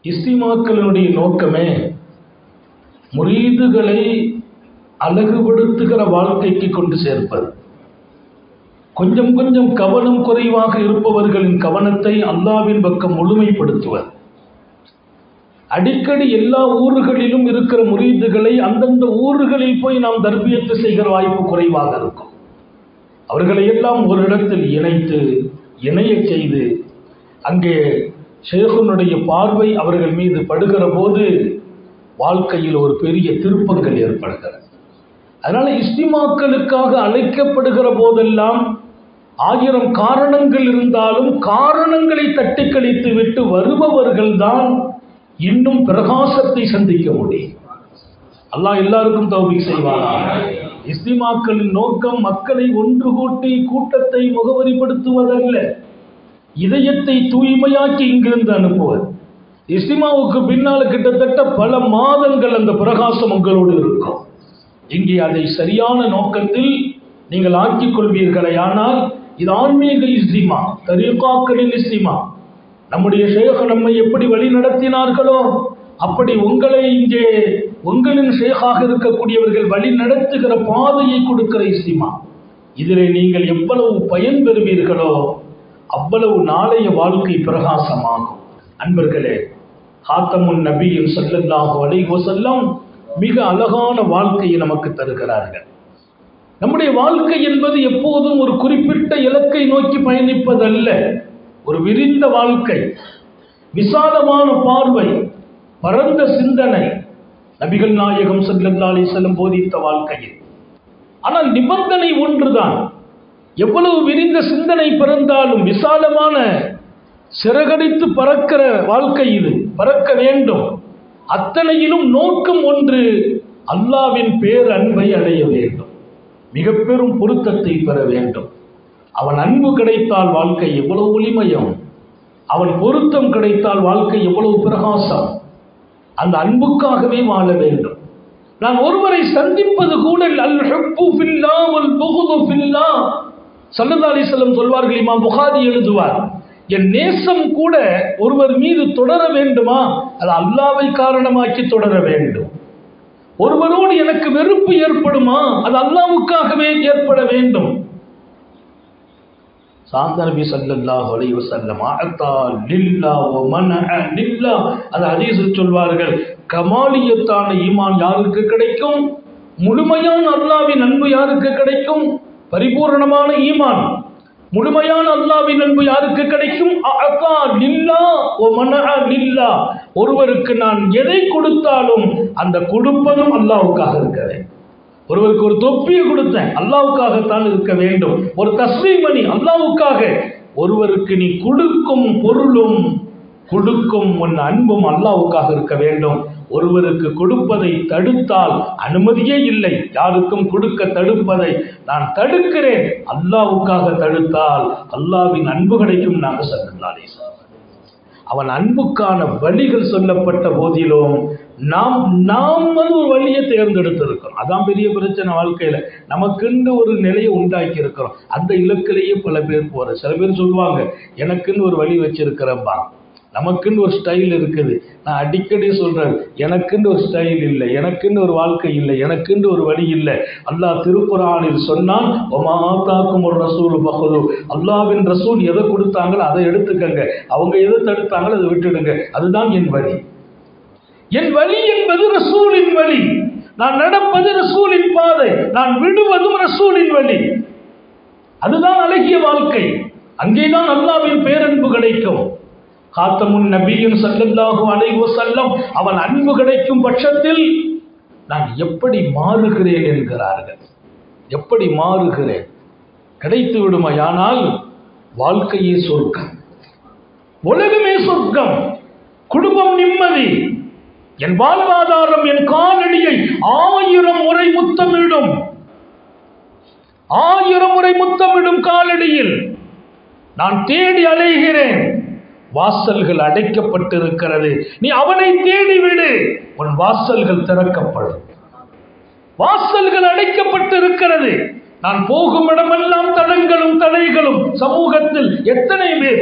இஸ்திமாக்களினுடைய நோக்கமே முரீதுகளை அழகுபடுத்துகிற வாழ்க்கைக்கு கொண்டு சேர்ப்பது. கொஞ்சம் கொஞ்சம் கவனம் குறைவாக இருப்பவர்களின் கவனத்தை அல்லாஹ்வின் பக்கம் முழுமைப்படுத்துவது. அடிக்கடி எல்லா ஊர்களிலும் இருக்கிற முரீதுகளை அந்தந்த ஊர்களில் போய் நாம் தர்பியத்து செய்கிற வாய்ப்பு குறைவாக இருக்கும். அவர்களை எல்லாம் ஒரு இடத்தில் இணைய செய்து அங்கே ஷேகுனுடைய பார்வை அவர்கள் மீது படுகிற போது வாழ்க்கையில் ஒரு பெரிய திருப்பங்கள் ஏற்படுகிறது. அதனால இஸ்திமாக்களுக்காக அழைக்கப்படுகிற போதெல்லாம் 1000 காரணங்கள் இருந்தாலும் காரணங்களை தட்டி கழித்து விட்டு வருபவர்கள் தான் இன்னும் பிரகாசத்தை சந்திக்க முடியும். அல்லாஹ் எல்லாருக்கும் தௌபீக் செய்வானாக. இஸ்திமாக்களின் நோக்கம் மக்களை ஒன்று கூட்டி கூட்டத்தை முகவரிப்படுத்துவதல்ல, இதயத்தை தூய்மையாக்கி இங்கிருந்து அனுப்புவது. இஸ்திமாவுக்கு பின்னால் கிட்டத்தட்ட பல மாதங்கள் அந்த பிரகாசம் உங்களோடு இருக்கும். இங்கே அதை சரியான நோக்கத்தில் நீங்கள் ஆக்கிக் கொள்வீர்களே, ஆனால் இது ஆன்மீக இஸ்திமா, தரீகாக்களின் இஸ்திமா. நம்முடைய ஷேக் நம்மை எப்படி வழி நடத்தினார்களோ அப்படி உங்களை இங்கே உங்களின் ஷேகாக இருக்கக்கூடியவர்கள் வழி நடத்துகிற பாதையை கொடுக்கிற இஸ்திமா. இதிலே நீங்கள் எவ்வளவு பயன் பெறுவீர்களோ அவ்வளவு நாளைய வாழ்க்கை பிரகாசமாகும். அன்பர்களே, ஹாத்தமுன் நபியின் ஸல்லல்லாஹு அலைஹி வஸல்லம் மிக அழகான வாழ்க்கையை நமக்கு தருகிறார்கள். நம்முடைய வாழ்க்கை என்பது எப்போதும் ஒரு குறிப்பிட்ட இலக்கை நோக்கி பயணிப்பதல்ல, ஒரு விரிந்த வாழ்க்கை, விசாலமான பார்வை, பரந்த சிந்தனை. நபிகள் நாயகம் ஸல்லல்லாஹு அலைஹி வஸல்லம் போதித்த வாழ்க்கையில் ஆனால் நிபந்தனை ஒன்றுதான். எவ்வளவு விரிந்த சிந்தனை பிறந்தாலும் விசாலமான சிறகடித்து பறக்கிற வாழ்க்கை இது, பறக்க வேண்டும். அத்தனையிலும் நோக்கம் ஒன்று, அல்லாஹ்வின் பேரன்பை அடைய வேண்டும், மிக பெரும் பொருத்தத்தை பெற வேண்டும். அவன் அன்பு கிடைத்தால் வாழ்க்கை எவ்வளவு ஒளிமயம், அவன் பொருத்தம் கிடைத்தால் வாழ்க்கை எவ்வளவு பிரகாசம். அந்த அன்புக்காகவே வாழ வேண்டும். நான் ஒருவரை சந்திப்பது கூட அல் ஹுப்பு ஃபில்லாஹ் வல் புகுது ஃபில்லாஹ் ஸல்லல்லாஹு அலைஹி வஸல்லம் சொல்வார்கள். இமாம் புகாரி எழுதுவார், என் நேசம் கூட ஒருவர் மீது தொடர வேண்டுமா, அது அல்லாஹ்வை காரணமாக்கி தொடர வேண்டும். ஒருவரோடு எனக்கு வெறுப்பு ஏற்படுமா, அது அல்லாஹ்வுக்காகவே ஏற்பட வேண்டும். சாந்த நபி ஸல்லல்லாஹு அலைஹி வஸல்லம் அத்தா லில்லாஹ் வ மனஅ லில்லாஹ், அந்த ஹதீஸில் சொல்வார்கள், கமாலியத்தான ஈமான் யாருக்கு கிடைக்கும், முழுமையான அல்லாஹ்வின் அன்பு யாருக்கு கிடைக்கும், பரிபூர்ணமான ஈமான், முழுமையான அல்லாஹ்வின் அன்பு யாருக்கு கிடைக்கும், அத்தா லில்லாஹ் வ மனஅ லில்லாஹ். ஒருவருக்கு நான் எதை கொடுத்தாலும் அந்த கொடுப்பதும் அல்லாஹ்வுக்காக இருக்கிறது. ஒருவருக்கு ஒரு தொப்பியை கொடுத்தேன், அல்லாஹ்வுக்காகத்தான் இருக்க வேண்டும். ஒரு தஸ்பீஹ் மணி அல்லாஹ்வுக்காக. ஒருவருக்கு நீ கொடுக்கும் பொருளும் கொடுக்கும் உன் அன்பும் அல்லாஹ்வுக்காக இருக்க வேண்டும். ஒருவருக்கு கொடுப்பதை தடுத்தால் அனுமதியே இல்லை. யாருக்கும் கொடுக்க தடுப்பதை நான் தடுக்கிறேன், அல்லாஹ்வுக்காக தடுத்தால் அல்லாஹ்வின் அன்பு கிடைக்கும். நாங்கள் ஸல்லல்லாஹு அலைஹி வஸல்லம் அவன் அன்புக்கான வழிகள் சொல்லப்பட்ட போதிலும் நாம் ஒரு வழியை தேர்ந்தெடுத்திருக்கிறோம். அதான் பெரிய பிரச்சனை வாழ்க்கையில. நமக்குன்னு ஒரு நிலையை உண்டாக்கி இருக்கிறோம். அந்த இலக்கிலேயே பல பேர் போற. சில பேர் சொல்லுவாங்க, எனக்குன்னு ஒரு வழி வச்சிருக்கிறப்பா, நமக்குன்னு ஒரு ஸ்டைல் இருக்குது. நான் அடிக்கடி சொல்றேன், எனக்குன்னு ஒரு ஸ்டைல் இல்லை, எனக்குன்னு ஒரு வாழ்க்கை இல்லை, எனக்குன்னு ஒரு வழி இல்லை. அல்லாஹ் திருக்குர்ஆனில் சொன்னான், வமா ஆதாக்கும் ஒரு ரசூல் ஃபஹுது. அல்லாஹ்வின் ரசூல் எதை கொடுத்தாங்களோ அதை எடுத்துக்கங்க, அவங்க எதை தடுத்தாங்களோ அதை விட்டுடுங்க. அதுதான் என் வழி. என் வழி என்பது ரசூலின் வழி. நான் நடப்பது ரசூலின் பாதை, நான் விடுவதும் ரசூலின் வழி. அதுதான் அழகிய வாழ்க்கை. அங்கேதான் அல்லாஹ்வின் பேரன்பு கிடைக்கும். காத்தமுன் நபியின் ஸல்லல்லாஹு அலைஹி வஸல்லம் அவன் அன்பு கிடைக்கும் பட்சத்தில் நான் எப்படி மாறுகிறேன் என்கிறார்கள். எப்படி மாறுகிறேன் கிடைத்து விடுமையானால் வாழ்க்கையே சொர்க்கம், உலகமே சொர்க்கம், குடும்பம் நிம்மதி, என் வாழ்வாதாரம் என் காலடியை 1000 முறை முத்தமிடும், 1000 முறை முத்தமிடும் காலடியில் நான் தேடி அலைகிறேன். வாசல்கள் அடைக்கப்பட்டிருக்கிறது, நீ அவனை தேடி விடு, உன் வாசல்கள் திறக்கப்படும். வாசல்கள் அடைக்கப்பட்டிருக்கிறது, நான் போகும் இடமெல்லாம் தடங்களும் தடைகளும். சமூகத்தில் எத்தனை பேர்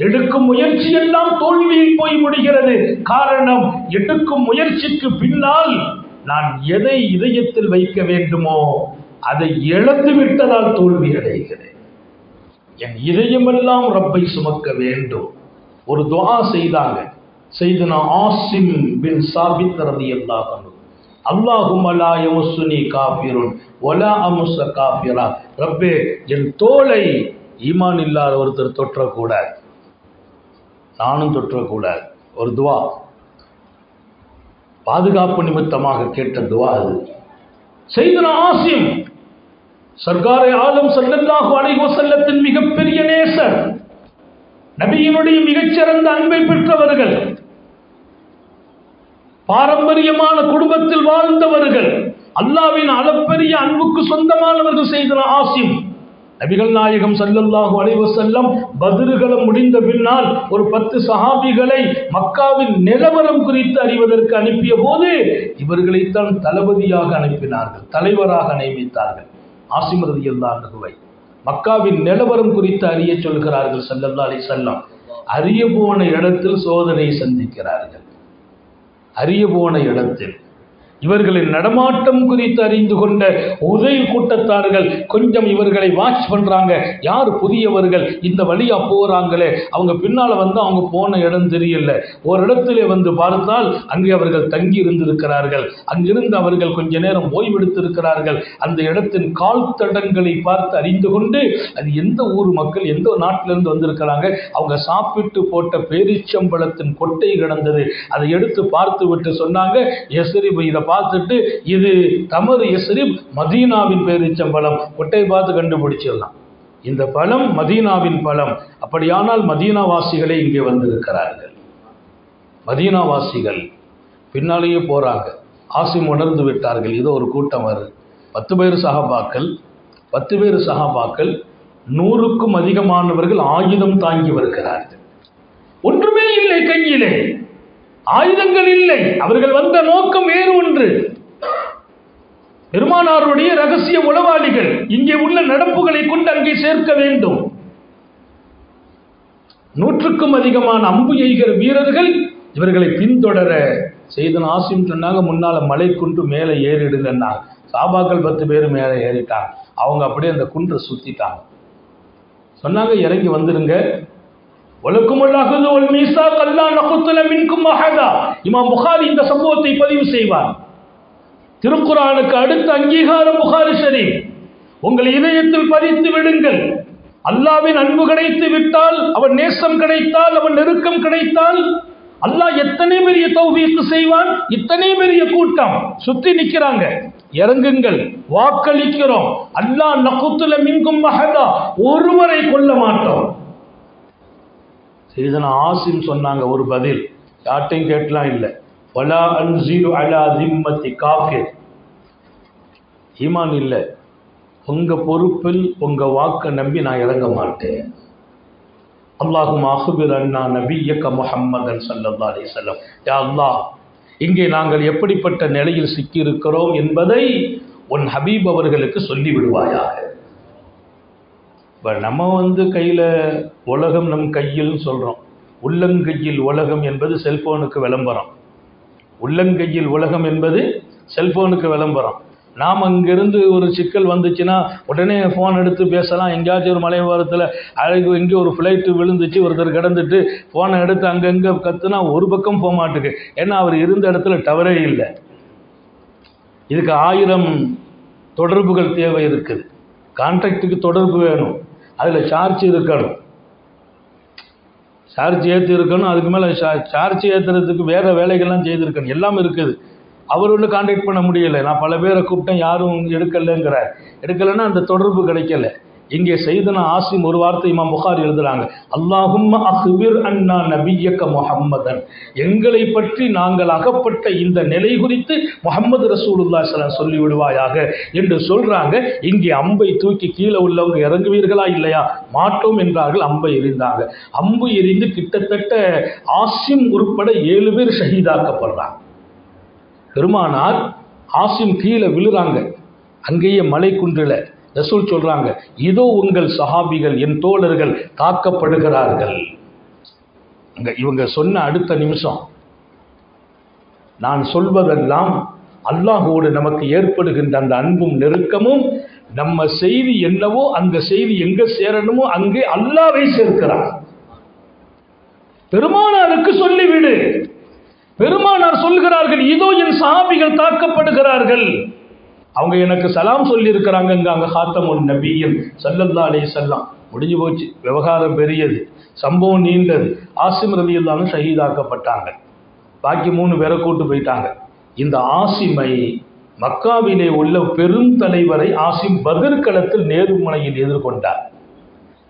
எடுக்கும் முயற்சி எல்லாம் தோல்வியில் போய் முடிகிறது. காரணம், எடுக்கும் முயற்சிக்கு பின்னால் நான் எதை இதயத்தில் வைக்க வேண்டுமோ அதை இழந்து விட்டதால் தோல்வி அடைகிறேன். என் இதயமெல்லாம் ரப்பை சுமக்க வேண்டும். ஒரு துஆ செய்தாங்க சையதுனா ஆசிம் பின் சாபித் ரலியல்லாஹு அன்ஹு. அல்லாஹும்ம லா யமஸ்ஸுனி காஃபிருன் வலா அமஸ்ஸ காஃபிரா. ரப்பே, என் தோலை ஈமான் இல்லாத ஒருத்தர் தொற்றக்கூடாது, நானும் தொற்றக்கூடாது. ஒரு துவா, பாதுகாப்பு நிமித்தமாக கேட்ட துவா அது. சையதுனா ஆசிம் சர்காரே ஆலம் ஸல்லல்லாஹு அலைஹி வஸல்லத்தின் மிகப்பெரிய நேசர், நபியினுடைய மிகச்சிறந்த அன்பை பெற்றவர்கள், பாரம்பரியமான குடும்பத்தில் வாழ்ந்தவர்கள், அல்லாஹ்வின் அளப்பெரிய அன்புக்கு சொந்தமானவர்கள் சையதுனா ஆசிம். நபிகள் நாயகம் ஸல்லல்லாஹு அலைஹி வஸல்லம் பத்ருகளம் முடிந்த பின்னால் ஒரு 10 சஹாபிகளை மக்காவின் நிலவரம் குறித்து அறிவதற்கு அனுப்பிய போது இவர்களைத்தான் தளபதியாக அனுப்பினார்கள், தலைவராக நியமித்தார்கள். ஆசிம் ரலியல்லாஹு அன்ஹுவை மக்காவின் நிலவரம் குறித்து அறிய சொல்கிறார்கள் ஸல்லல்லாஹு அலைஹி வஸல்லம். அறிய போன இடத்தில் சோதனை சந்திக்கிறார்கள். அறிய போன இடத்தில் இவர்களின் நடமாட்டம் குறித்து அறிந்து கொண்ட உதவி கூட்டத்தார்கள் கொஞ்சம் இவர்களை வாட்ச் பண்றாங்க. யார் புதியவர்கள், இந்த வழியா போறாங்களே, அவங்க பின்னால வந்து அவங்க போன இடம் தெரியல. ஒரு இடத்திலே வந்து பார்த்தால் அங்கே அவர்கள் தங்கி இருந்திருக்கிறார்கள். அங்கிருந்து அவர்கள் கொஞ்ச நேரம் ஓய்வெடுத்திருக்கிறார்கள். அந்த இடத்தின் கால் தடங்களை பார்த்து அறிந்து கொண்டு அது எந்த ஊர் மக்கள், எந்த நாட்டிலிருந்து வந்திருக்கிறாங்க. அவங்க சாப்பிட்டு போட்ட பேரிச்சம்பழத்தின் கொட்டை கிடந்தது, அதை எடுத்து பார்த்து விட்டு சொன்னாங்க, யஸ்ரிப், இதை பார்த்துட்டு இது தமறு யஸ்ரிப், மதீனாவின் பேரிச்சம்பழம். கொட்டை பார்த்து கண்டுபிடிச்சிடலாம், இந்த பழம் மதீனாவின் பழம். அப்படியானால் மதீனாவாசிகளே இங்கே வந்திருக்கிறார்கள். மதீனாவாசிகள் பின்னாலேயே போறாங்க. ஆசிம் உணர்ந்து விட்டார்கள், இதோ ஒரு கூட்டம் வருது. 10 பேர் சஹாபாக்கள், 10 பேர் சஹாபாக்கள், 100க்கும் அதிகமானவர்கள் ஆயுதம் தாங்கி வருகிறார்கள். ஒன்றுமே இல்லை கையிலே, ஆயுதங்கள் இல்லை. அவர்கள் வந்த நோக்கம் வேறு ஒன்று. பெருமானாருடைய ரகசிய உளவாளிகள் இங்கே உள்ள நடப்புகளை கொண்டு அங்கே சேர்க்க வேண்டும். 100க்கும் அதிகமான அம்பு எய்கிற வீரர்கள் இவர்களை பின்தொடர சையதுனா ஆசிம் சொன்னாங்க, முன்னால மலை குன்று மேலே ஏறிடுங்கன்னா. சாபாக்கள் 10 பேர் மேலே ஏறிட்டாங்க. அவங்க அப்படியே அந்த குன்றை சுத்திட்டாங்க. சொன்னாங்க, இறங்கி வந்துருங்க. இமாம் புகாரி இந்த சம்பவத்தை பதிவு செய்வார். திருக்குர்ஆனுக்கு அடுத்த அங்கீகாரம் புகாரி ஷரீஃப். உங்கள் இதயத்தில் பதித்து விடுங்கள். அல்லாஹ்வின் அன்பு கிடைத்து விட்டால், அவன் நேசம் கிடைத்தால், அவன் நெருக்கம் கிடைத்தால், அல்லாஹ் எத்தனை பெரிய தௌஃபீக் செய்வான். இத்தனை பெரிய கூட்டம் சுத்தி நிக்கிறாங்க. இறங்குங்கள், வாக்களிக்கிறோம். அல்லாஹ் நகுத்துல மின்கும் அஹதா, ஒருவரை கொல்ல மாட்டோம். சையதுனா ஆசிம் சொன்னாங்க ஒரு பதில், யார்ட்டையும் கேட்கலாம் இல்லை. வலா அன்ஸிலு அலா திம்மத்தி காஃபிர். ஈமான் இல்லை, உங்க பொறுப்பில் உங்க வாக்கை நம்பி நான் இறங்க மாட்டேன். அல்லாஹும்ம அக்பிர் அன்னா நபிய்யக முஹம்மதன் ஸல்லல்லாஹு அலைஹி வஸல்லம். யா அல்லாஹ், இங்கே நாங்கள் எப்படிப்பட்ட நிலையில் சிக்கியிருக்கிறோம் என்பதை உன் ஹபீப் அவர்களுக்கு சொல்லி விடுவாயாக. நம்ம கையில் உலகம் நம் கையில் சொல்கிறோம். உள்ளங்கையில் உலகம் என்பது செல்போனுக்கு விளம்பரம். உள்ளங்கையில் உலகம் என்பது செல்போனுக்கு விளம்பரம். நாம் அங்கிருந்து ஒரு சிக்கல் வந்துச்சுன்னா உடனே ஃபோன் எடுத்து பேசலாம். எங்கேயாச்சும் ஒரு மலைவாரத்தில் அழகு எங்கேயும் ஒரு ஃப்ளைட்டு விழுந்துச்சு, ஒருத்தர் கிடந்துட்டு ஃபோனை எடுத்து அங்கங்கே கற்றுனா ஒரு பக்கம் போக மாட்டுக்கு. ஏன்னா அவர் இருந்த இடத்துல டவரே இல்லை. இதுக்கு 1000 தொடர்புகள் தேவை இருக்குது. கான்ட்ராக்டுக்கு தொடர்பு வேணும், அதில் சார்ஜ் இருக்கணும், சார்ஜ் ஏற்றி இருக்கணும். அதுக்கு மேலே சார்ஜ் ஏற்றுறதுக்கு வேறு வேலைகள்லாம் செய்திருக்கணும். எல்லாம் இருக்குது. அவர் ஒன்று கான்டாக்ட் பண்ண முடியலை. நான் பல பேரை கூப்பிட்டேன், யாரும் எடுக்கலைங்கிறார். எடுக்கலைன்னா அந்த தொடர்பு கிடைக்கல. இங்கே சையதுனா ஆசிம் ஒரு வார்த்தை இமாம் புகாரி எழுதுறாங்க, அல்லாஹும்ம அக்பிர் அன்னா நபிய்யக முஹம்மதன். எங்களை பற்றி நாங்கள் அகப்பட்ட இந்த நிலை குறித்து முஹம்மது ரசூலுல்லாஹி ஸல்லல்லாஹு அலைஹி வஸல்லம் சொல்லி விடுவாயாக என்று சொல்றாங்க. இங்கே அம்பை தூக்கி கீழே உள்ளவங்க இறங்குவீர்களா இல்லையா? மாட்டோம் என்றார்கள். அம்பை எறிந்தாங்க. அம்பு எறிந்து கிட்டத்தட்ட ஆசிம் உட்பட 7 பேர் ஷஹீதாக்கப்படுறாங்க. பெருமானார் ஆசிம் கீழே விழுறாங்க. அங்கேயே மலை குன்றில் ரசூல் சொல்றாங்க, இதோ உங்கள் சஹாபிகள், என் தோழர்கள் தாக்கப்படுகிறார்கள். இவங்க சொன்ன அடுத்த நிமிஷம், நான் சொல்வதெல்லாம் அல்லாஹ்வோடு நமக்கு ஏற்படுகின்ற அந்த அன்பும் நெருக்கமும், நம்ம செய்தி என்னவோ அந்த செய்தி எங்க சேரணுமோ அங்கே அல்லாஹ்வை சேர்க்கிறார். பெருமானாருக்கு சொல்லிவிடு. பெருமானார் சொல்கிறார்கள், இதோ என் சஹாபிகள் தாக்கப்படுகிறார்கள். அவங்க எனக்கு சலாம் சொல்லி இருக்கிறாங்க. அங்க ஹாத்தமுன் நபியின் ஸல்லல்லாஹு அலைஹி வஸல்லம். முடிஞ்சு போச்சு, விவகாரம் பெரியது, சம்பவம் நீண்டது. ஆசிம் ரலியல்லாஹு அன்ஹு ஷஹீதாக்கப்பட்டாங்க. பாக்கி 3 பேரை கூட்டு போயிட்டாங்க. இந்த ஆசிமை, மக்காவிலே உள்ள பெரும் தலைவரை ஆசிம் பத்ர் களத்தில் நேர்முனையில் எதிர்கொண்டார்.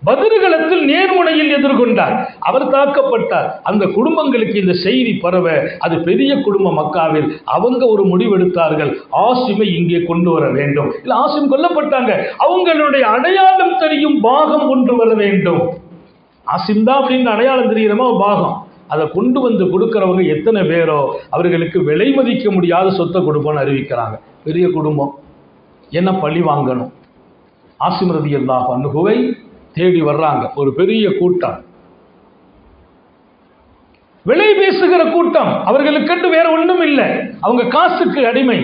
பத்ர்களத்தில் நேர்முனையில் எதிர்கொண்டார். அவர் தாக்கப்பட்டார். அந்த குடும்பங்களுக்கு இந்த செய்தி பரவ, அது பெரிய குடும்பம் மக்காவில். அவங்க ஒரு முடிவெடுத்தார்கள், ஆசிமை இங்கே கொண்டு வர வேண்டும். இல்ல, ஆசிம் கொல்லப்பட்டாங்க, அவங்களுடைய அடையாளம் தெரியும் பாகம் கொண்டு வர வேண்டும். ஆசிம் தான் அப்படின்னு அடையாளம் தெரிகிறமா பாகம், அதை கொண்டு வந்து கொடுக்கிறவங்க எத்தனை பேரோ அவர்களுக்கு விலை மதிக்க முடியாத சொத்தை கொடுப்போன்னு அறிவிக்கிறாங்க. பெரிய குடும்பம், என்ன பழி வாங்கணும். ஆசிம் ரலியல்லாஹு அன்ஹுவை தேடி வர்றாங்க ஒரு பெரிய கூட்டம், விலை பேசுகிற கூட்டம். அவர்களுக்கு வேற ஒண்ணும் இல்லை, அவங்க காசுக்கு அடிமை.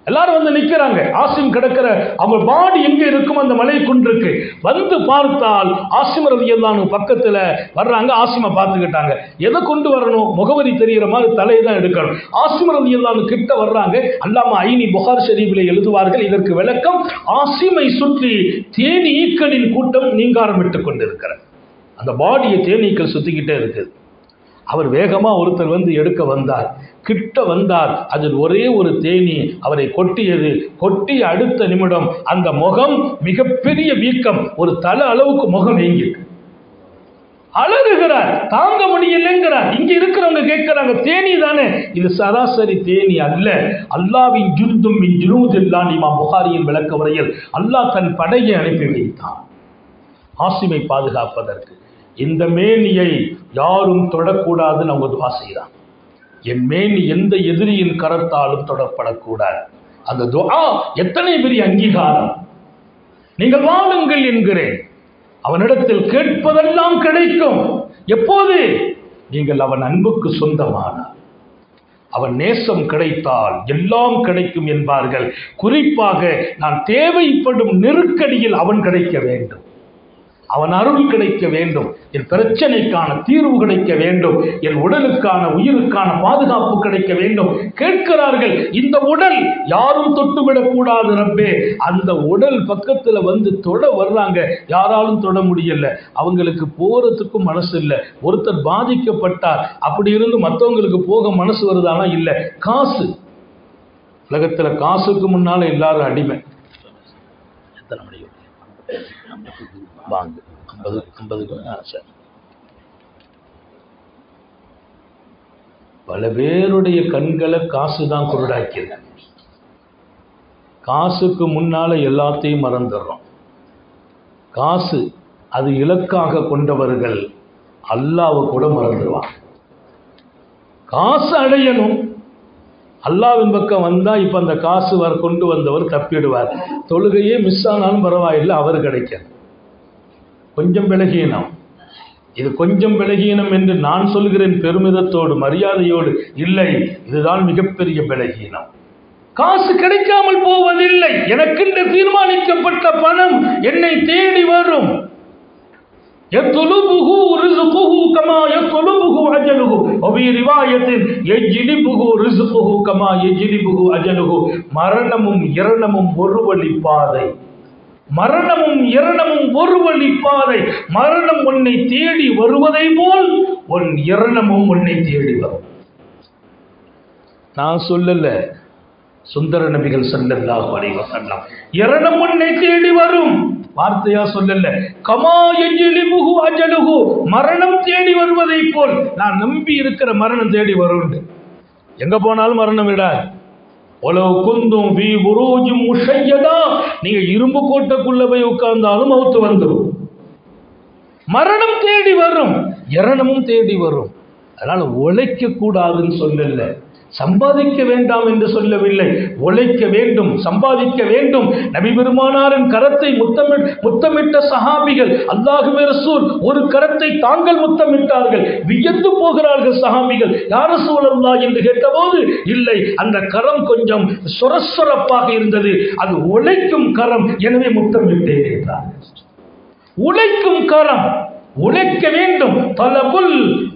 எல்லாரும் வந்து நிக்கிறாங்க. ஆசிம் கிடக்கிற அவங்க பாடி எங்க இருக்கும், அந்த மலை குன்றுக்கு வந்து பார்த்தால் ஆசிம் ரலியல்லாஹு அன்ஹு பக்கத்துல வர்றாங்க. ஆசிமை பார்த்துக்கிட்டாங்க. எதை கொண்டு வரணும், முகவரி தெரிகிற மாதிரி தலையை தான் எடுக்கணும். ஆசிம் ரலியல்லாஹு அன்ஹு கிட்ட வர்றாங்க. அல்லாமா ஐனி புகார் ஷரீஃபிலே எழுதுவார்கள், இதற்கு விளக்கம், ஆசிமை சுற்றி தேனீக்களின் கூட்டம் நீங்காரமிட்டு கொண்டிருக்கிறார். அந்த பாடியை தேனீக்கள் சுத்திக்கிட்டே இருக்குது. அவர் வேகமா ஒருத்தர் வந்து எடுக்க வந்தார். கிட்ட வந்தார், அதில் ஒரே ஒரு தேனி அவரை கொட்டியது. கொட்டிய அடுத்த நிமிடம் அந்த முகம் மிகப்பெரிய வீக்கம், ஒரு தலை அளவுக்கு முகம் வீங்கிட்டு அழகுகிறார். தாங்க முடியலைங்கிறார். இங்க இருக்கிறவங்க கேட்கிறாங்க, தேனி தானே? இது சராசரி தேனி அல்ல, அல்லாஹ்வின் ஜுந்தும் மின் ஜுனூதில்லாஹ். இமாம் புகாரியின் விளக்க உரையில், அல்லாஹ் தன் படையை அனுப்பி வைத்தான் ஆசிமை பாதுகாப்பதற்கு. இந்த மேனியை யாரும் தொடக்கூடாதுன்னு அவங்க துவா செய்கிறான். என் மேனி எந்த எதிரியின் கரத்தாலும் தொடப்படக்கூடாது. அந்த துஆ எத்தனை பெரிய அங்கீகாரம். நீங்கள் வாழுங்கள் என்கிறேன். அவனிடத்தில் கேட்பதெல்லாம் கிடைக்கும். எப்போது? நீங்கள் அவன் அன்புக்கு சொந்தமானார். அவன் நேசம் கிடைத்தால் எல்லாம் கிடைக்கும் என்பார்கள். குறிப்பாக நான் தேவைப்படும் நெருக்கடியில் அவன் கிடைக்க வேண்டும், அவன் அருள் கிடைக்க வேண்டும், என் பிரச்சனைக்கான தீர்வு கிடைக்க வேண்டும், என் உடலுக்கான உயிருக்கான பாதுகாப்பு கிடைக்க வேண்டும். கேட்கிறார்கள். இந்த உடல் யாரும் தொட்டுவிடக் கூடாது ரப்பே. அந்த உடல் பக்கத்துல வந்து தொட வர்றாங்க, யாராலும் தொட முடியல. அவங்களுக்கு போறதுக்கும் மனசு இல்லை. ஒருத்தர் பாதிக்கப்பட்டார், அப்படி இருந்து மற்றவங்களுக்கு போக மனசு வருதானா? இல்லை. காசு, உலகத்துல காசுக்கு முன்னால எல்லாரும் அடிமை. எத்தனை மணி வாங்க? 50 பல பேருடைய கண்களை காசு தான் குருடாக்கிறது. காசுக்கு முன்னால எல்லாத்தையும் மறந்துடுறோம். காசு அது இலக்காக கொண்டவர்கள் அல்லாஹ்வை கூட மறந்துடுவாங்க. காசு அடையணும், அல்லாஹ்வின் பக்கம் வந்தா இப்ப அந்த காசு கொண்டு வந்தவர் தப்பிடுவார். தொழுகையே மிஸ் ஆனாலும் பரவாயில்லை, அவர் கிடைக்காது. கொஞ்சம் விலகீனம். இது கொஞ்சம் விலகீனம் என்று நான் சொல்கிறேன் பெருமிதத்தோடு, மரியாதையோடு இல்லை. இதுதான் மிகப்பெரிய விலகீனம். காசு கிடைக்காமல் போவதில்லை. எனக்கென்று தீர்மானிக்கப்பட்ட பணம் என்னை தேடி வரும். يطلبه رزقه كما يطلبه أجله وفي رواية يجلبه رزقه كما يجلبه أجله. மரணமும் இரணமும் ஒரு வழி பாதை, மரணமும் இரணமும் ஒரு வழி பாதை. மரணம் உன்னை தேடி வருவதை போல் உன் இரணமும் உன்னை தேடி வரும். நான் சொல்லல, சுந்தர நபிகள் ஸல்லல்லாஹு அலைஹி வஸல்லம். இரணம் உன்னை தேடி வரும், வார்த்தையா சொல்லல. கமா யஜ்லிபுஹு அஜலுஹு, மரணம் தேடி வருவதை போல் நான் நம்பி இருக்கிற மரணம் தேடி வரும். எங்க போனாலும் மரணம் விடாது. உலவு குந்தும் வி புரூஜும் முஷையதா, நீங்க இரும்பு கோட்டைக்குள்ள போய் உட்கார்ந்தாலும் மௌத்து வந்துடும். மரணம் தேடி வரும், இரணமும் தேடி வரும். அதனால உழைக்க கூடாதுன்னு சொல்லல, சம்பாதிக்க வேண்டாம் என்று சொல்லவில்லை, உழைக்க வேண்டும், சம்பாதிக்க வேண்டும். நபி பெருமானாரின் கரத்தை முத்தமிட்ட சஹாபிகள், அல்லாஹ்வே ரசூல் ஒரு கரத்தை தாங்கள் முத்தமிட்டார்கள். வியந்து போகிறார்கள் சஹாபிகள். யா ரசூலல்லாஹ் என்று கேட்டபோது, இல்லை, அந்த கரம் கொஞ்சம் சொரசொரப்பாக இருந்தது, அது உழைக்கும் கரம், எனவே முத்தமிட்டேன் என்றார். உழைக்கும் கரம், உழைக்க வேண்டும்.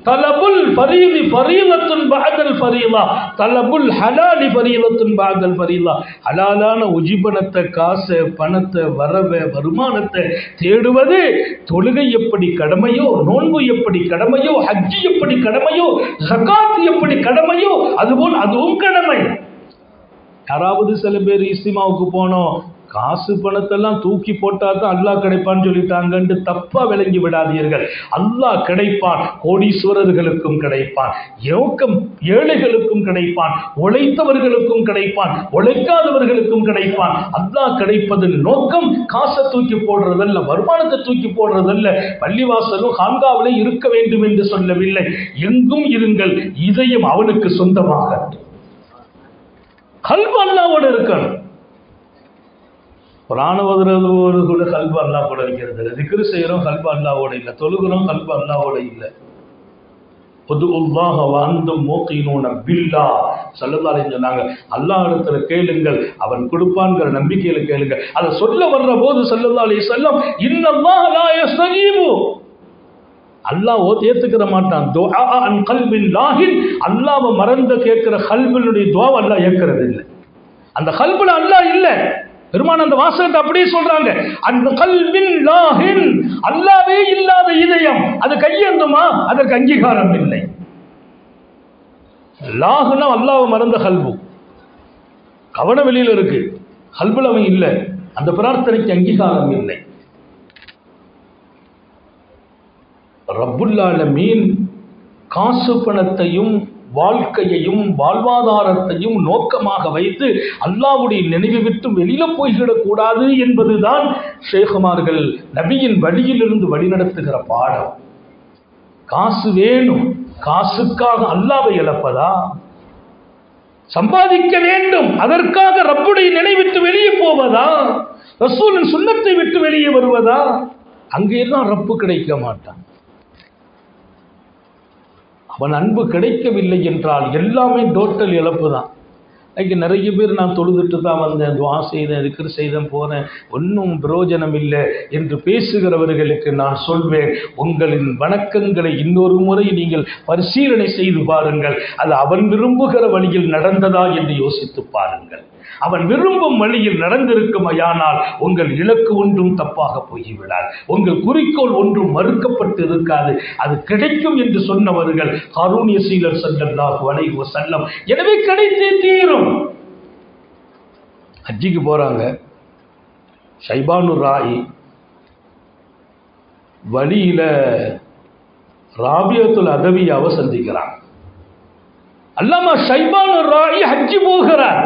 தலபுல் ஃபரீதி ஃபரீலத்துன் பஅதல் ஃபரீலா, தலபுல் ஹலாலி ஃபரீலத்துன் பஅதல் ஃபரீலா. ஹலாலான உஜிபனத்தை, காசை, பணத்தை, வருமானத்தை தேடுவது தொழுகை எப்படி கடமையோ, நோன்பு எப்படி கடமையோ, ஹஜ்ஜி எப்படி கடமையோ, ஜகாத் எப்படி கடமையோ, அதுபோல் அதுவும் கடமை. யாராவது சில பேர் இஸ்திமாவுக்கு போனோம், காசு பணத்தெல்லாம் தூக்கி போட்டா தான் அல்லாஹ் கிடைப்பான்னு சொல்லிட்டாங்கன்னு தப்பா விளங்கி விடாதீர்கள். அல்லாஹ் கிடைப்பான், கோடீஸ்வரர்களுக்கும் கிடைப்பான், ஏழைகளுக்கும் கிடைப்பான், உழைத்தவர்களுக்கும் கிடைப்பான், உழைக்காதவர்களுக்கும் கிடைப்பான். அல்லாஹ் கிடைப்பதன் நோக்கம் காசை தூக்கி போடுறதல்ல, வருமானத்தை தூக்கி போடுறதல்ல. பள்ளிவாசலும் ஹாங்காவிலே இருக்க வேண்டும் என்று சொல்லவில்லை. எங்கும் இருங்கள், இதயம் அவனுக்கு சொந்தமாக. கல்பு அல்லாஹ்வோடு இருக்கணும். புராணவதுறது கூட கல்பு அல்லாஹ் கூட இருக்கிறது. திக்ரு செய்யறோம், கல்பு அல்லாஹ்வோட இல்லை. தொழுகிறோம், கல்பு அல்லாஹ்வோட இல்லை. உதுல்லாஹ வ அன்தும் மூகினூன பில்லாஹ் ஸல்லல்லாஹு அலைஹி சொன்னாங்க. அல்லாஹ் இடத்துல கேளுங்கள், அவன் கொடுப்பான்ங்கிற நம்பிக்கையில கேளுங்க. அதை சொல்ல வர்ற போது ஸல்லல்லாஹு அலைஹி வஸல்லம், இன்னல்லாஹ லா யஸ்தஜீபு, அல்லாஹ் ஏத்துக்கிற மாட்டான். துஆ அன் கல்பின் லாஹின், அல்லாஹ்வை மறந்து கேட்கிற கல்பினுடைய துஆவை அல்லாஹ் ஏற்கிறது இல்லை. அந்த கல்புல அல்லாஹ் இல்லை. பெருமான் அந்த வாசகத்தை அப்படியே சொல்றாங்க. அந்த கல்பின் லாஹின், அல்லாஹ்வே இல்லாத இதயம் அது கையேந்துமா? அதற்கு அங்கீகாரம் இல்லை. லாஹுனா அல்லாஹ்வை மறந்த கல்பு, கவன வெளியில இருக்கு, கல்புல அவன் இல்லை, அந்த பிரார்த்தனைக்கு அங்கீகாரம் இல்லை. ரப்புல் ஆலமீன் காசு பணத்தையும் வாழ்க்கையையும் வாழ்வாதாரத்தையும் நோக்கமாக வைத்து அல்லாஹ்வுடைய நினைவு விட்டு வெளியில போய்விடக்கூடாது என்பதுதான் ஷேகுமார்கள் நபியின் வழியிலிருந்து வழிநடத்துகிற பாடம். காசு வேணும், காசுக்காக அல்லாஹ்வை இழப்பதா? சம்பாதிக்க வேண்டும், அதற்காக ரப்புடைய நினைவிட்டு வெளியே போவதா? ரசூலின் சுன்னத்தை விட்டு வெளியே வருவதா? அங்கேதான் ரப்பு கிடைக்க மாட்டான். அவன் அன்பு கிடைக்கவில்லை என்றால் எல்லாமே டோட்டல் இழப்பு தான். இன்னைக்கு நிறைய பேர் நான் தொழுதுட்டு தான் வந்தேன், துவா செய்தேன், திக்ர் செய்தேன், போனேன், ஒன்றும் பிரயோஜனம் இல்லை என்று பேசுகிறவர்களுக்கு நான் சொல்வேன், உங்களின் வணக்கங்களை இன்னொரு முறை நீங்கள் பரிசீலனை செய்து பாருங்கள். அது அவன் விரும்புகிற வழியில் நடந்ததா என்று யோசித்து பாருங்கள். அவன் விரும்பும் வழியில் நடந்திருக்குமையானால் உங்கள் இலக்கு ஒன்றும் தப்பாக போய்விடாது, உங்கள் குறிக்கோள் ஒன்றும் மறுக்கப்பட்டு இருக்காது. அது கிடைக்கும் என்று சொன்னவர்கள் ஹாரூன் யஸீலர் ஸல்லல்லாஹு அலைஹி வஸல்லம். எனவே கிடைத்தே தீரும். ஹஜ்ஜிக்கு போறாங்க, ஷைபானு ராயி வழியில ராபியத்துல் அதவியாவை சந்திக்கிறாங்க. அல்லாமா ஷைபானு ராயி ஹஜ்ஜி போகிறார்.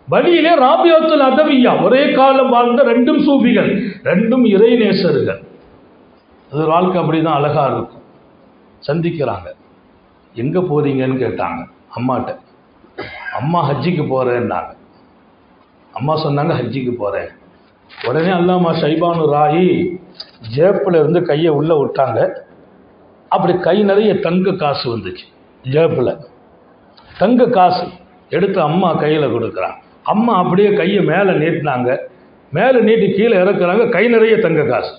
வழியிலே ராபியத்துல் அதவியா, ஒரே காலம் வாழ்ந்த ரெண்டும் சூஃபிகள், ரெண்டும் இறைநேசர்கள். அது வாழ்க்கை அப்படிதான் அழகா இருக்கும். சந்திக்கிறாங்க. எங்க போறீங்கன்னு கேட்டாங்க அம்மாட்ட. அம்மா ஹஜ்ஜிக்கு போறேன்னாங்க. அம்மா சொன்னாங்க ஹஜ்ஜிக்கு போறேன். உடனே அல்லாமா ஷைபானு ராயி ஜேப்பில் இருந்து கையை உள்ள விட்டாங்க. அப்படி கை நிறைய தங்க காசு வந்துச்சு. ஜேப்பில் தங்க காசு எடுத்து அம்மா கையில் கொடுக்குறாங்க. அம்மா அப்படியே கையை மேலே நீட்டினாங்க. மேலே நீட்டி கீழே இறக்குறாங்க. கை நிறைய தங்க காசு.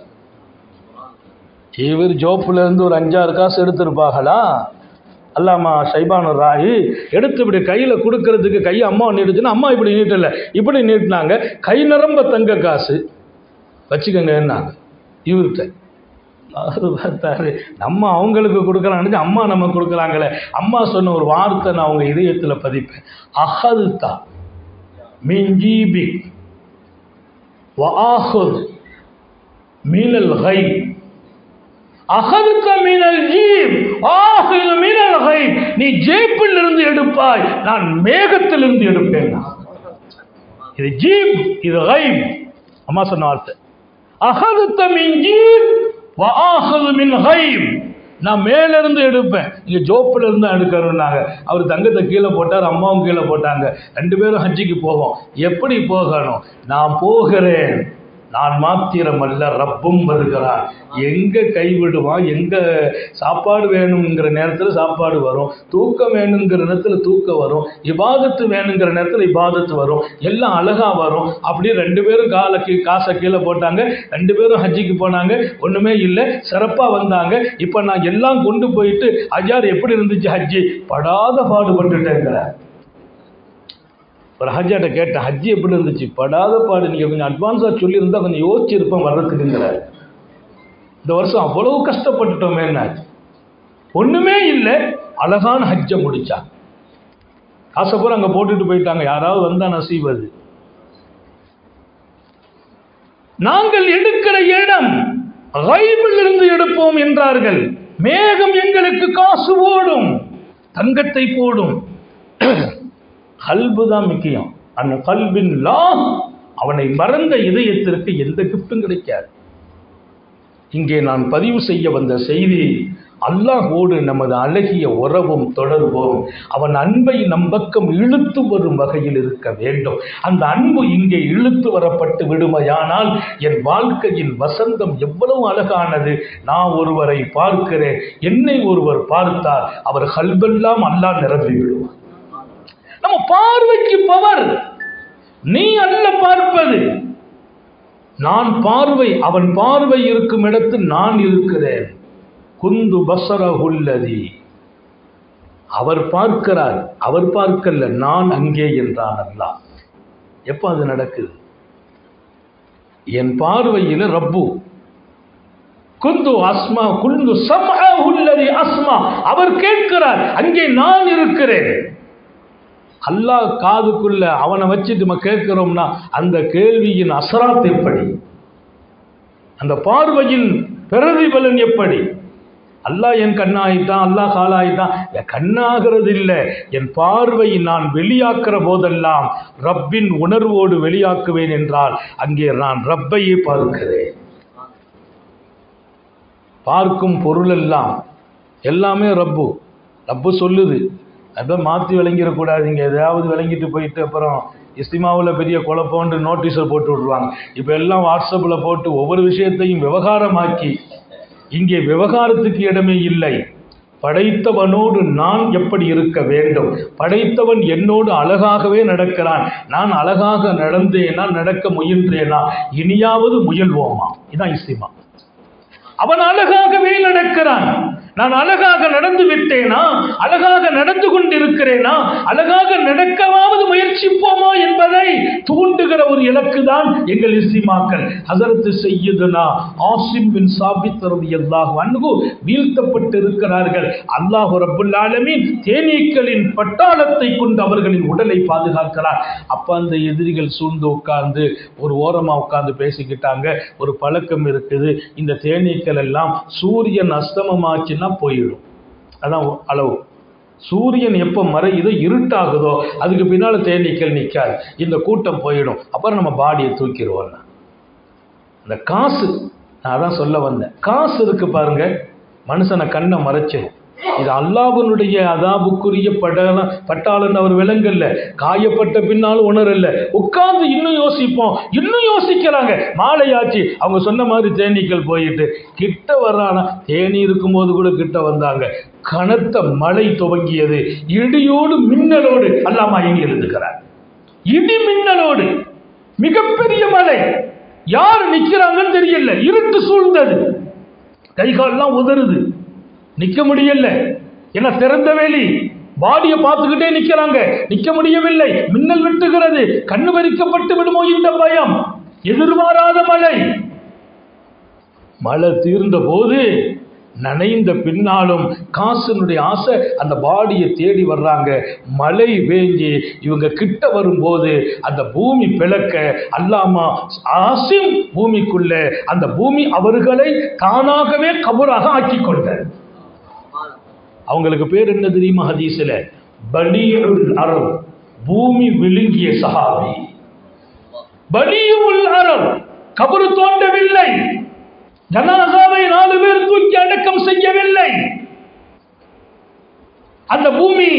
இவர் ஜோப்புல இருந்து ஒரு 5-6 காசு எடுத்திருப்பாங்களா? அல்லாமா ஷைபானு ராயி எடுத்து இப்படி கையில் கொடுக்கறதுக்கு கையை அம்மா நீட்டுச்சுன்னா, அம்மா இப்படி நீட்டலை, இப்படி நீட்டினாங்க. கை நிரம்ப தங்க காசு வச்சுக்கங்கன்னாங்க இவர்கிட்ட. அவர் பார்த்தாரு, நம்ம அவங்களுக்கு கொடுக்கலான்னு அம்மா நம்ம கொடுக்கலாங்களே. அம்மா சொன்ன ஒரு வார்த்தை நான் அவங்க இதயத்தில் பதிப்பேன். அஹல்தா மின் ஜீபிக் வ ஆஹுத் மினல் கைப். அஹல்த மினல் ஜீப் ஆஹுத் மினல் கைப். நீ ஜேப்பில் இருந்து எடுப்பாய், நான் மேகத்திலிருந்து எடுப்பேன். இது ஜீப், இது கைப். அம்மா சொன்ன வார்த்தை. அஹல்த மின் ஜீப் வ ஆஹுத் மின் கைப். நான் மேல இருந்து எடுப்பேன், நீங்க ஜோப்புல இருந்து எடுக்கணும்னாங்க. அவர் தங்கத்தை கீழே போட்டார், அம்மாவும் கீழே போட்டாங்க. 2 பேரும் ஹஜ்ஜிக்கு போவோம். எப்படி போகணும்? நான் போகிறேன், நான் மாத்திரமல்ல ரப்பும் வருகிறான். எங்க கைவிடுவான்? எங்க சாப்பாடு வேணுங்கிற நேரத்தில் சாப்பாடு வரும், தூக்கம் வேணுங்கிற நேரத்தில் தூக்கம் வரும், இபாதத்து வேணுங்கிற நேரத்தில் இபாதத்து வரும், எல்லாம் அழகா வரும். அப்படியே 2 பேரும் காசை கீழே போட்டாங்க, 2 பேரும் ஹஜ்ஜிக்கு போனாங்க, ஒண்ணுமே இல்லை, சிறப்பா வந்தாங்க. இப்ப நான் எல்லாம் கொண்டு போயிட்டு ஹஜ்ஜார் எப்படி இருந்துச்சு ஹஜ்ஜி? படாத பாடுபட்டுட்டேங்கிறார். ஒரு ஹஜ்ஜாட்ட கேட்டேன், ஹஜ்ஜி எப்படி இருந்துச்சு? படாத பாடு. நீங்கள் கொஞ்சம் அட்வான்ஸாக சொல்லியிருந்தா கொஞ்சம் யோசிச்சிருப்பேன் வர்றதுக்குங்கிறார். இந்த வருஷம் அவ்வளவு கஷ்டப்பட்டுட்டோமே, என்ன ஒன்றுமே இல்லை, அழகான ஹஜ்ஜை முடிச்சா. காசை பூரா அங்கே போட்டுட்டு போயிட்டாங்க, யாராவது வந்தா நசீவது. நாங்கள் எடுக்கிற இடம் கைபில் இருந்து எடுப்போம் என்றார்கள். மேகம் எங்களுக்கு காசு போடும், தங்கத்தை போடும். கல்பு தான் முக்கியம். அந்த கல்பின் அவனை மறந்த இதயத்திற்கு எந்த கிஃப்டும் கிடைக்காது. இங்கே நான் பதிவு செய்ய வந்த செய்தி, அல்லாஹ்வோடு நமது அழகிய உறவும் தொடர்பும் அவன் அன்பை நம் பக்கம் இழுத்து வரும் வகையில் இருக்க வேண்டும். அந்த அன்பு இங்கே இழுத்து வரப்பட்டு விடுமையானால் என் வாழ்க்கையின் வசந்தம் எவ்வளவு அழகானது. நான் ஒருவரை பார்க்கிறேன், என்னை ஒருவர் பார்த்தால் அவர் கல்பெல்லாம் அல்லாஹ் நிரம்பி விடுவார். நம்ம பார்வைக்கு பவர். நீ அல்ல பார்ப்பது, நான் பார்வை. அவன் பார்வை இருக்கும் இடத்தில் நான் இருக்கிறேன். குந்து பசரஹுல்லதி, அவர் பார்க்கிறார், அவர் பார்க்கல, நான் அங்கே என்றான் அல்லாஹ். எப்ப அது நடக்குது? என் பார்வையில் ரப்பு. குந்து அஸ்மா குந்து சம்அஹுல்லதி அஸ்மா, அவர் கேட்கிறார், அங்கே நான் இருக்கிறேன். அல்லாஹ் காதுக்குள்ள அவனை வச்சுட்டு நம்ம கேட்கிறோம்னா அந்த கேள்வியின் அசராத் எப்படி? அந்த பார்வையின் பிரதிபலன் எப்படி? அல்லாஹ் என் கண்ணாயிட்டான், அல்லாஹ் காலாயிட்டான். கண்ணாகிறது இல்லை, என் பார்வை நான் வெளியாக்குற போதெல்லாம் ரப்பின் உணர்வோடு வெளியாக்குவேன் என்றால் அங்கே நான் ரப்பையே பார்க்கிறேன். பார்க்கும் பொருள் எல்லாம் எல்லாமே ரப்பு. ரப்பு சொல்லுது, அப்போ மாற்றி விளங்கிடக்கூடாதுங்க. எதாவது விளங்கிட்டு போயிட்டு அப்புறம் இஸ்திமாவில் பெரிய குழப்பம்னு நோட்டீஸை போட்டு விடுவாங்க. இப்போ எல்லாம் வாட்ஸ்அப்பில் போட்டு ஒவ்வொரு விஷயத்தையும் விவகாரமாக்கி, இங்கே விவகாரத்துக்கு இடமே இல்லை. படைத்தவனோடு நான் எப்படி இருக்க வேண்டும்? படைத்தவன் என்னோடு அழகாகவே நடக்கிறான், நான் அழகாக நடந்தேனா, நடக்க முயன்றேனா, இனியாவது முயல்வோமா? இதான் இஸ்திமா. அவன் அழகாகவே நடக்கிறான், நான் அழகாக நடந்து விட்டேனா, அழகாக நடந்து கொண்டிருக்கிறேனா, அழகாக நடக்கவாவது முயற்சிப்போமா என்பதை தூண்டுகிற ஒரு இலக்கு தான் எங்கள் இஸ்திமாக்கள். ஹஸரத் சய்யிதுனா ஆசிம் பின் சாபித் ரலியல்லாஹு அன்ஹு வீழ்த்தப்பட்டு இருக்கிறார்கள். அல்லாஹ் ரப்புல் ஆலமீன் தேனீக்களின் பட்டாளத்தை கொண்டு அவர்களின் உடலை பாதுகாக்கிறார். அப்ப அந்த எதிரிகள் சூழ்ந்து உட்கார்ந்து ஒரு ஓரமா உட்கார்ந்து பேசிக்கிட்டாங்க. ஒரு பழக்கம் இருக்குது, இந்த தேனீக்கள் எல்லாம் சூரியன் அஸ்தமமாச்சுன்னா போயிடும், அதான் அளவு. சூரியன் எப்ப மறையுதோ, இருட்டாகுதோ, அதுக்கு பின்னால தேனீக்கள் நிற்காது, இந்த கூட்டம் போயிடும். அப்புறம் நம்ம பாடியை தூக்கிடுவோம். அந்த காசு, நான் அதான் சொல்ல வந்தேன், காசு இருக்கு பாருங்க, மனுஷனை கண்ணை மறைச்சிடும். இது அல்லாஹ்வுடைய அதாபுக்குரிய பட்டாளன் அவர் விலங்கல்ல. காயப்பட்ட பின்னாலும் உணரல, உட்கார்ந்து இன்னும் யோசிப்போம், இன்னும் யோசிக்கிறாங்க. மாலையாச்சு, அவங்க சொன்ன மாதிரி தேனீக்கள் போயிட்டு கிட்ட வர்றானா, தேனி இருக்கும்போது கூட கிட்ட வந்தாங்க. கனத்த மழை துவங்கியது, இடியோடு மின்னலோடு. அல்லாஹ் மயங்கி எழுதுகிறார், இடி மின்னலோடு மிகப்பெரிய மழை. யார் நிற்கிறாங்கன்னு தெரியல, இருட்டு சூழ்ந்தது, கைகாலெல்லாம் உதறுது, நிக்க முடியல. ஏன்னா திறந்த வேலி, பாடியை பார்த்துக்கிட்டே நிக்கிறாங்க, நிக்க முடியவில்லை. மின்னல் வெட்டுகிறது, கண்ணு பறிக்கப்பட்டு விடுமோ இந்த பயம். எதிர்பாராத மழை. மழை தீர்ந்த போது நனைந்த பின்னாலும் காசினுடைய ஆசை அந்த பாடியை தேடி வர்றாங்க. மழை வேஞ்சி இவங்க கிட்ட வரும்போது அந்த பூமி பிளக்க அல்லாமா ஆசிம் பூமிக்குள்ள, அந்த பூமி அவர்களை தானாகவே கபராக ஆக்கி கொண்ட. அவங்களுக்கு பேர் என்ன தெரியுமா ஹதீஸ்ல? பலியுல் அரப், பூமி விழுங்கிய சஹாபி. பலியுல் அரப், கபரு தோண்டவில்லை, ஜனாசாவை 4 பேர் தூக்கி அடக்கம் செய்யவில்லை. அந்த பூமி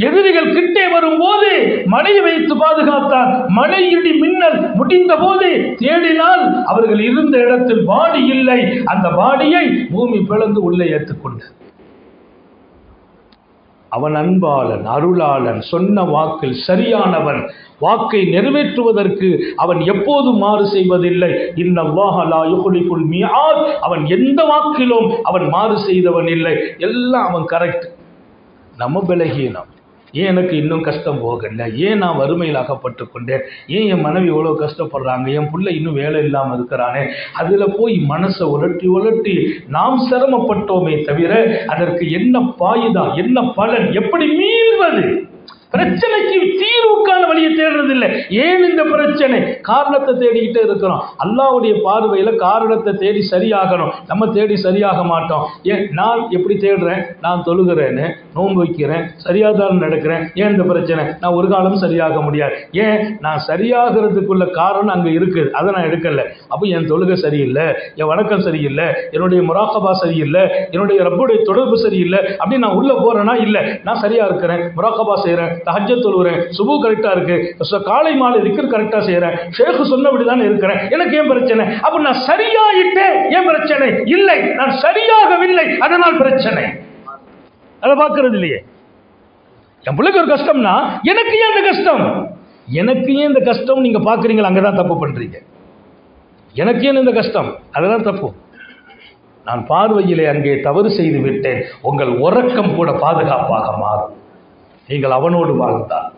எதிரிகள் கிட்டே வரும்போது மழை வைத்து பாதுகாத்தார். மழை இடி மின்னல் முடிந்த போது தேடினால் அவர்கள் இருந்த இடத்தில் பாடி இல்லை. அந்த பாடியை பூமி பிளந்து உள்ளே ஏற்றுக்கொண்டார். அவன் அன்பாளன், அருளாளன், சொன்ன வாக்கில் சரியானவன். வாக்கை நிறைவேற்றுவதற்கு அவன் எப்போதும் மாறு செய்வதில்லை. இன்னல்லாஹ லா யுக்லிஃபுல் மிஆத். அவன் எந்த வாக்கிலும் அவன் மாறு செய்தவன் இல்லை. எல்லாம் அவன் கரெக்ட். நம்ம பலகீனம். ஏன் எனக்கு இன்னும் கஷ்டம் போகல, ஏன் நான் வறுமையில் அகப்பட்டு கொண்டேன், ஏன் என் மனைவி இவ்வளோ கஷ்டப்படுறாங்க, என் பிள்ளை இன்னும் வேலை இல்லாமல் இருக்கிறானே, அதில் போய் மனசை உலட்டி நாம் சிரமப்பட்டோமே தவிர அதற்கு என்ன பாயுதா, என்ன பலன், எப்படி மீள்வது? பிரச்சனைக்கு தீர்வுக்கான வழியை தேடுறதில்லை. ஏன் இந்த பிரச்சனை? காரணத்தை தேடிக்கிட்டே இருக்கிறோம். அல்லாஹ்வுடைய பார்வையில் காரணத்தை தேடி சரியாகணும். நம்ம தேடி சரியாக மாட்டோம். ஏன் நான் எப்படி தேடுறேன்? நான் தொழுகிறேன்னு, நோன்பு வைக்கிறேன், சரியாக தான் நடக்கிறேன், ஏன் இந்த பிரச்சனை? நான் ஒரு காலம் சரியாக முடியாது. ஏன்? நான் சரியாகிறதுக்குள்ள காரணம் அங்கே இருக்குது, அதை நான் எடுக்கலை. அப்போ என் தொழுகை சரியில்லை, என் வணக்கம் சரியில்லை, என்னுடைய முராக்கபா சரியில்லை, என்னுடைய ரப்புடைய தொடர்பு சரியில்லை அப்படின்னு நான் உள்ளே போகிறேன்னா இல்லை. நான் சரியாக இருக்கிறேன், முராக்கபா செய்கிறேன், தஹஜ்ஜத் தொழுகிறேன், சுபு கரெக்டா இருக்கு, காலை மாலை திக்ர் கரெக்டா செய்யறேன், ஷேக் சொன்னபடி தான் இருக்கிறேன், எனக்கு ஏன் பிரச்சனை? அப்ப நான் சரியாயிட்டேன், ஏன் பிரச்சனை? இல்லை, நான் சரியாகவில்லை, அதனால் பிரச்சனை. அதை பார்க்கறது இல்லையே. என் பிள்ளைக்கு ஒரு கஷ்டம்னா எனக்கு ஏன் இந்த கஷ்டம்? எனக்கு ஏன் இந்த கஷ்டம் நீங்க பாக்குறீங்களா? அங்கதான் தப்பு பண்றீங்க. எனக்கு ஏன் இந்த கஷ்டம்? அதெல்லாம் தப்பு. நான் பார்வையிலே அங்கே தவறு செய்து விட்டேன். உங்கள் உறக்கம் கூட பாதுகாப்பாக மாறும். நீங்கள் அவனோடு வாழ்ந்தால்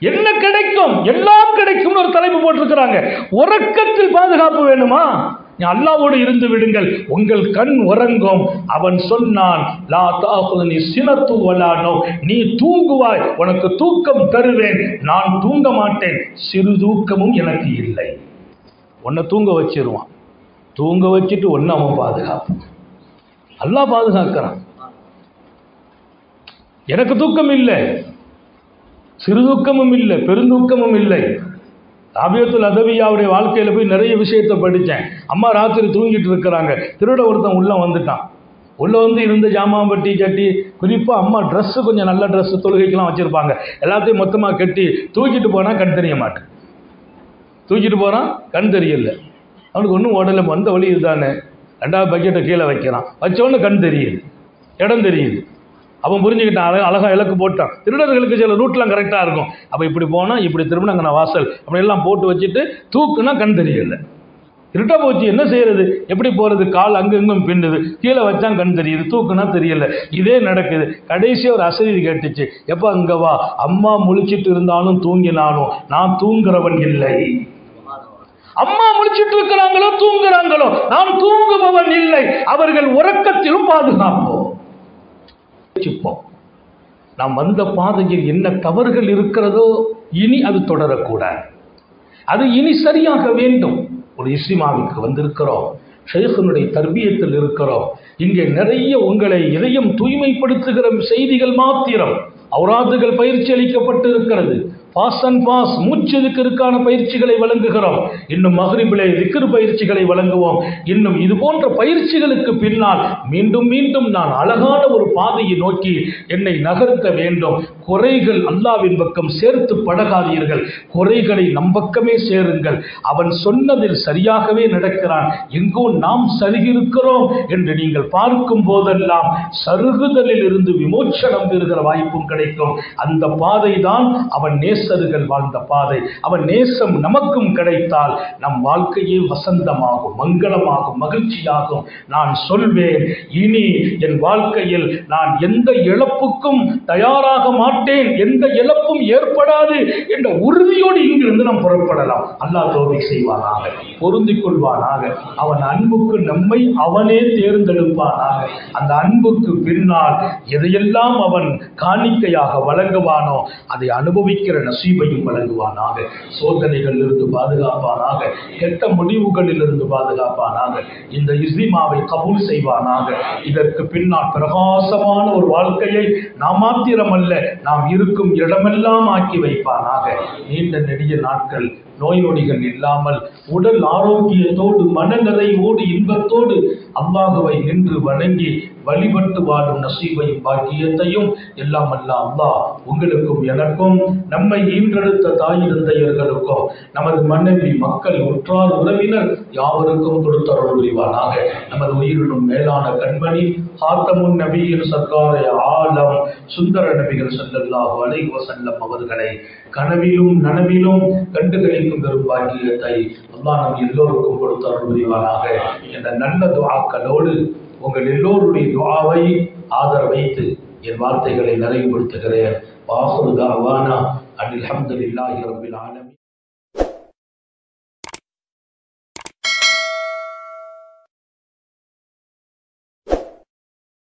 என்ன கிடைக்கும்? எல்லாம் கிடைக்கும். ஒரு தலைப்பு போட்டிருக்கிறாங்க. உறக்கத்தில் பாதுகாப்பு வேணுமா? அல்லாஹ்வோடு இருந்து விடுங்கள், உங்கள் கண் உறங்கும். அவன் சொன்னான், லா தாகுனி சினத்து வலா நௌம். நீ தூங்குவாய், உனக்கு தூக்கம் தருவேன். நான் தூங்க மாட்டேன், சிறு தூக்கமும் எனக்கு இல்லை. உன்னை தூங்க வச்சிருவான். தூங்க வச்சுட்டு ஒன்னு அவன் பாதுகாப்பு. அல்லாஹ் பாதுகாக்கிறான். எனக்கு தூக்கம் இல்லை, சிறு தூக்கமும் இல்லை, பெருந்தூக்கமும் இல்லை. ராபியத்துல் அதவியாவுடைய வாழ்க்கையில போய் நிறைய விஷயத்தை படித்தேன். அம்மா ராத்திரி தூங்கிட்டு இருக்கிறாங்க, திருட ஒருத்தன் உள்ள வந்துட்டான். உள்ள வந்து இருந்த ஜாமாம்பட்டி கட்டி, குறிப்பாக அம்மா ட்ரெஸ்ஸு கொஞ்சம் நல்ல ட்ரெஸ்ஸு தொழுகைக்கெல்லாம் வச்சுருப்பாங்க, எல்லாத்தையும் மொத்தமாக கட்டி தூக்கிட்டு போனால் கண் தெரிய மாட்டேன். தூக்கிட்டு போகிறான், கண் தெரியல. அவனுக்கு ஒன்றும் உடலை வந்த வழி இதுதானே. 2வது பக்கெட்டை கீழே வைக்கிறான், வச்சோன்னு கண் தெரியுது, இடம் தெரியுது. அவன் புரிஞ்சுக்கிட்டான், அழகாக இலக்கு போட்டான். திருடர்களுக்கு சில ரூட்லாம் கரெக்டாக இருக்கும். அப்போ இப்படி போனால் இப்படி திரும்பினா அங்கே நான் வாசல் அப்படியெல்லாம் போட்டு வச்சுட்டு தூக்குனா கண் தெரியல. இருட்டா போச்சு, என்ன செய்யறது? எப்படி போகிறது? கால் அங்கும் இங்கும் பின்னுது, கீழே வச்சா கண் தெரியுது, தூக்குனா தெரியல. இதே நடக்குது. கடைசியாக ஒரு அசதி கேட்டுச்சு, எப்போ அங்கே வா, அம்மா முழிச்சிட்டு இருந்தாலும் தூங்கினாலும் நான் தூங்குறவன் இல்லை. அம்மா முழிச்சிட்டு இருக்கிறாங்களோ தூங்குறாங்களோ நான் தூங்குபவன் இல்லை. அவர்கள் உறக்கத்திலும் பாதுகாப்போம். நாம் வந்த பாதையில் என்ன தவறுகள் இருக்கிறதோ இனி அது தொடரக்கூடாது. அது இனி சரியாக வேண்டும். ஒரு இஸ்லாமிற்கு வந்திருக்கிறோம், ஷேഖனுடைய தர்பியத்தில் இருக்கிறோம். இங்கே நிறைய உங்களை இதயம் தூய்மைப்படுத்துகிற செய்திகள் மாத்திரம், அவுராதுகள் பயிற்சி அளிக்கப்பட்டு இருக்கிறது. பாஸ் அண்ட் பாஸ் மூச்சு திக்ருக்கான பயிற்சிகளை வழங்குகிறோம். இன்னும் மக்ரிபிலே திக்ர் பயிற்சிகளை வழங்குவோம். இன்னும் இது போன்ற பயிற்சிகளுக்கு பின்னால் மீண்டும் மீண்டும் நான் அழகான ஒரு பாதையை நோக்கி என்னை நகர்த்த வேண்டும். குறைகள் அல்லாவின் பக்கம் சேர்த்து பழகாதீர்கள், குறைகளை நம் பக்கமே சேருங்கள். அவன் சொன்னதில் சரியாகவே நடக்கிறான், எங்கோ நாம் சருகிருக்கிறோம் என்று நீங்கள் பார்க்கும் போதெல்லாம் சருகுதலில் இருந்து விமோச்சனம் பெறுகிற வாய்ப்பும் கிடைக்கும். அந்த பாதை தான் அவன் நேசர்கள் வாழ்ந்த பாதை. அவன் நேசம் நமக்கும் கிடைத்தால் நம் வாழ்க்கையே வசந்தமாகும், மங்களமாகும், மகிழ்ச்சியாகும். நான் சொல்வேன், இனி என் வாழ்க்கையில் நான் எந்த இழப்புக்கும் தயாராக மாட்டேன், எந்த இழப்பும் ஏற்படாது என்ற உறுதியோடு இங்கிருந்து நாம் புறப்படலாம். அல்லாஹ் தௌஃபீக் செய்வானாக, பொருந்திக் கொள்வானாக. அவன் அன்புக்கு நம்மை அவனே தேர்ந்தெடுப்பானாக. அந்த அன்புக்கு பின்னால் எதையெல்லாம் அவன் காணிக்கையாக வழங்குவானோ அதை அனுபவிக்கிற நசீபையும் வழங்குவானாக. சோதனைகளில் இருந்து பாதுகாப்பானாக, கெட்ட முடிவுகளில் இருந்து பாதுகாப்பானாக. இந்த இஸ்திமாவை கபூல் செய்வானாக. இதற்கு பின்னால் பிரகாசமான ஒரு வாழ்க்கையை நாம் மாத்திரமல்ல, நாம் இருக்கும் இடமெல்லாம் ஆக்கி வைப்பானாக. நீண்ட நெடிய நாட்கள் நோய் நொடிகள் இல்லாமல் உடல் ஆரோக்கியத்தோடு மனநிறைவோடு இன்பத்தோடு அல்லாஹுவை நின்று வணங்கி வழிபட்டு வாழும் நசீபையும் பாக்கியத்தையும் எல்லாம் அல்ல அல்லாஹ் உங்களுக்கும் எனக்கும் நம்மை ஈன்றெடுத்த தாய் தந்தையர்களுக்கும் நமது மனைவி மக்கள் உற்றார் உறவினர் யாவருக்கும் கொடுத்தருள் புரிவானாக. நமது உயிரினும் மேலான கண்மணி ஹாத்தமுன் நபியின் சர்க்காரை ஆலம் சுந்தர நபிகள் ஸல்லல்லாஹு அலைஹி வஸல்லம் அவர்களை கனவிலும் நனவிலும் கண்டுகளிக்கும் பெரும் பாக்கியத்தை அல்லாஹ் நம் எல்லோருக்கும் கொடுத்தருள் புரிவானாக என்ற நல்ல துஆக்களோடு உங்கள் எல்லோருடைய துஆவை ஆதரவைத்து என் வார்த்தைகளை நிறைவுபடுத்துகிறேன். வாஹிரு தஅவானா அனில் ஹம்துலில்லாஹி ரப்பில் ஆலமீன்.